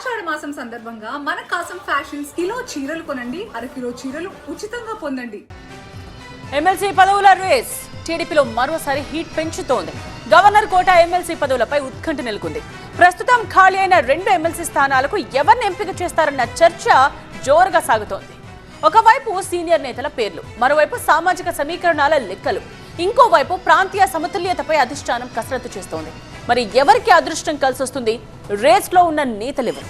ఆషాఢ మాసం సందర్భంగా మన కాసం ఫ్యాషన్స్ కిలో చీరలు కొనండి, అరకిలో చీరలు ఉచితంగా పొందండి. ఎమ్మెల్సీ పదవుల రేస్ టీడీపీలో మరోసారి హీట్ పెంచుతోంది. గవర్నర్ కోట ఎమ్మెల్సీ పదవులపై ఉత్కంఠ నెలకొంది. ప్రస్తుతం ఖాళీ అయిన 2 ఎమ్మెల్సీ స్థానాలకు ఎవరిని ఎంపిక చేస్తారన్న చర్చ జోరుగా సాగుతోంది. ఒకవైపు సీనియర్ నేతల పేర్లు, మరోవైపు సామాజిక సమీకరణాల లెక్కలు, ఇంకోవైపు ప్రాంతీయ సమతుల్యతపై అధిష్టానం కసరత్తు చేస్తోంది. మరి ఎవరికి అదృష్టం కలిసొస్తుంది? రేస్ లో ఉన్న నేతలెవరు?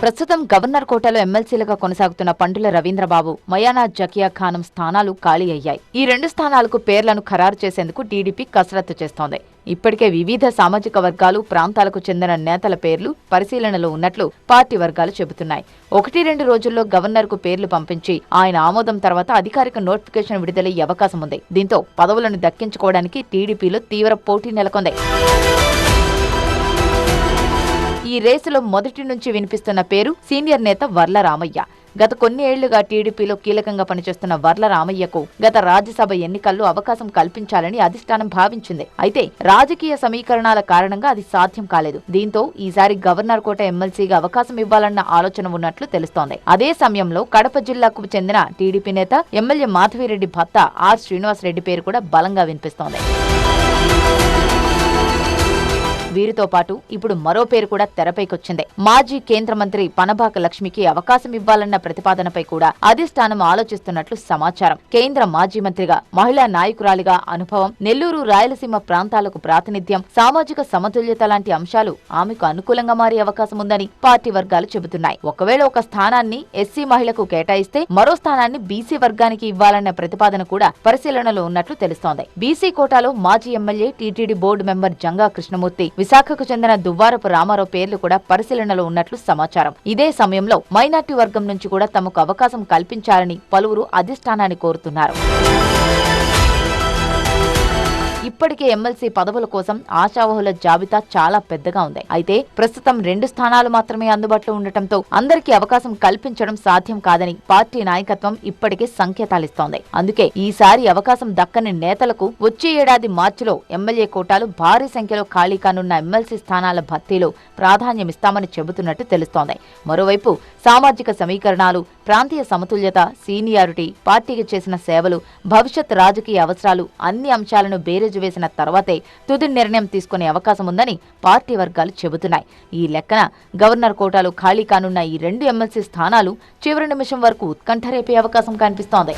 ప్రస్తుతం గవర్నర్ కోటలో ఎమ్మెల్సీలుగా కొనసాగుతున్న పండుల రవీంద్రబాబు, మయానా జకియా ఖానం స్థానాలు ఖాళీ అయ్యాయి. ఈ 2 స్థానాలకు పేర్లను ఖరారు చేసేందుకు టీడీపీ కసరత్తు చేస్తోంది. ఇప్పటికే వివిధ సామాజిక వర్గాలు, ప్రాంతాలకు చెందిన నేతల పేర్లు పరిశీలనలో ఉన్నట్లు పార్టీ వర్గాలు చెబుతున్నాయి. 1-2 రోజుల్లో గవర్నర్ కు పేర్లు పంపించి ఆయన ఆమోదం తర్వాత అధికారిక నోటిఫికేషన్ విడుదలయ్యే అవకాశం ఉంది. దీంతో పదవులను దక్కించుకోవడానికి టీడీపీలో తీవ్ర పోటీ నెలకొంది. ఈ రేసులో మొదటి నుంచి వినిపిస్తున్న పేరు సీనియర్ నేత వర్ల రామయ్య. గత కొన్ని ఏళ్లుగా టీడీపీలో కీలకంగా పనిచేస్తున్న వర్ల రామయ్యకు గత రాజ్యసభ ఎన్నికల్లో అవకాశం కల్పించాలని అధిష్టానం భావించింది. అయితే రాజకీయ సమీకరణాల కారణంగా అది సాధ్యం కాలేదు. దీంతో ఈసారి గవర్నర్ కోట ఎమ్మెల్సీగా అవకాశం ఇవ్వాలన్న ఆలోచన ఉన్నట్లు తెలుస్తోంది. అదే సమయంలో కడప జిల్లాకు చెందిన టీడీపీ నేత ఎమ్మెల్యే మాధవిరెడ్డి భర్త ఆర్ శ్రీనివాసరెడ్డి పేరు కూడా బలంగా వినిపిస్తోంది. వీరితో పాటు ఇప్పుడు మరో పేరు కూడా తెరపైకొచ్చింది. మాజీ కేంద్ర మంత్రి పనబాక లక్ష్మికి అవకాశం ఇవ్వాలన్న ప్రతిపాదనపై కూడా అధిష్టానం ఆలోచిస్తున్నట్లు సమాచారం. కేంద్ర మాజీ మంత్రిగా, మహిళా నాయకురాలిగా అనుభవం, నెల్లూరు, రాయలసీమ ప్రాంతాలకు ప్రాతినిధ్యం, సామాజిక సమతుల్యత లాంటి అంశాలు ఆమెకు అనుకూలంగా మారే అవకాశం ఉందని పార్టీ వర్గాలు చెబుతున్నాయి. ఒకవేళ ఒక స్థానాన్ని ఎస్సీ మహిళకు కేటాయిస్తే మరో స్థానాన్ని బీసీ వర్గానికి ఇవ్వాలన్న ప్రతిపాదన కూడా పరిశీలనలో ఉన్నట్లు తెలుస్తోంది. బీసీ కోటాలో మాజీ MLA, TTD board member Janga Krishnamurthy, విశాఖకు చెందిన దువ్వారపు రామారావు పేర్లు కూడా పరిశీలనలో ఉన్నట్లు సమాచారం. ఇదే సమయంలో మైనార్టీ వర్గం నుంచి కూడా తమకు అవకాశం కల్పించాలని పలువురు అధిష్టానాన్ని కోరుతున్నారు. ఇప్పటికే ఎమ్మెల్సీ పదవుల కోసం ఆశావహుల జాబితా చాలా పెద్దగా ఉంది. అయితే ప్రస్తుతం 2 స్థానాలు మాత్రమే అందుబాటులో ఉండటంతో అందరికీ అవకాశం కల్పించడం సాధ్యం కాదని పార్టీ నాయకత్వం ఇప్పటికే సంకేతాలిస్తోంది. అందుకే ఈసారి అవకాశం దక్కని నేతలకు వచ్చే ఏడాది మార్చిలో ఎమ్మెల్యే కోటాలు భారీ సంఖ్యలో ఖాళీ కానున్న ఎమ్మెల్సీ స్థానాల భర్తీలో ప్రాధాన్యమిస్తామని చెబుతున్నట్టు తెలుస్తోంది. మరోవైపు సామాజిక సమీకరణాలు, ప్రాంతీయ సమతుల్యత, సీనియారిటీ, పార్టీకి చేసిన సేవలు, భవిష్యత్ రాజకీయ అవసరాలు అన్ని అంశాలను బేరేజు వేసిన తర్వాతే తుది నిర్ణయం తీసుకునే అవకాశం ఉందని పార్టీ వర్గాలు చెబుతున్నాయి. ఈ లెక్కన గవర్నర్ కోటాలో ఖాళీ కానున్న ఈ 2 ఎమ్మెల్సీ స్థానాలు చివరి నిమిషం వరకు ఉత్కంఠ రేపే అవకాశం కనిపిస్తోంది.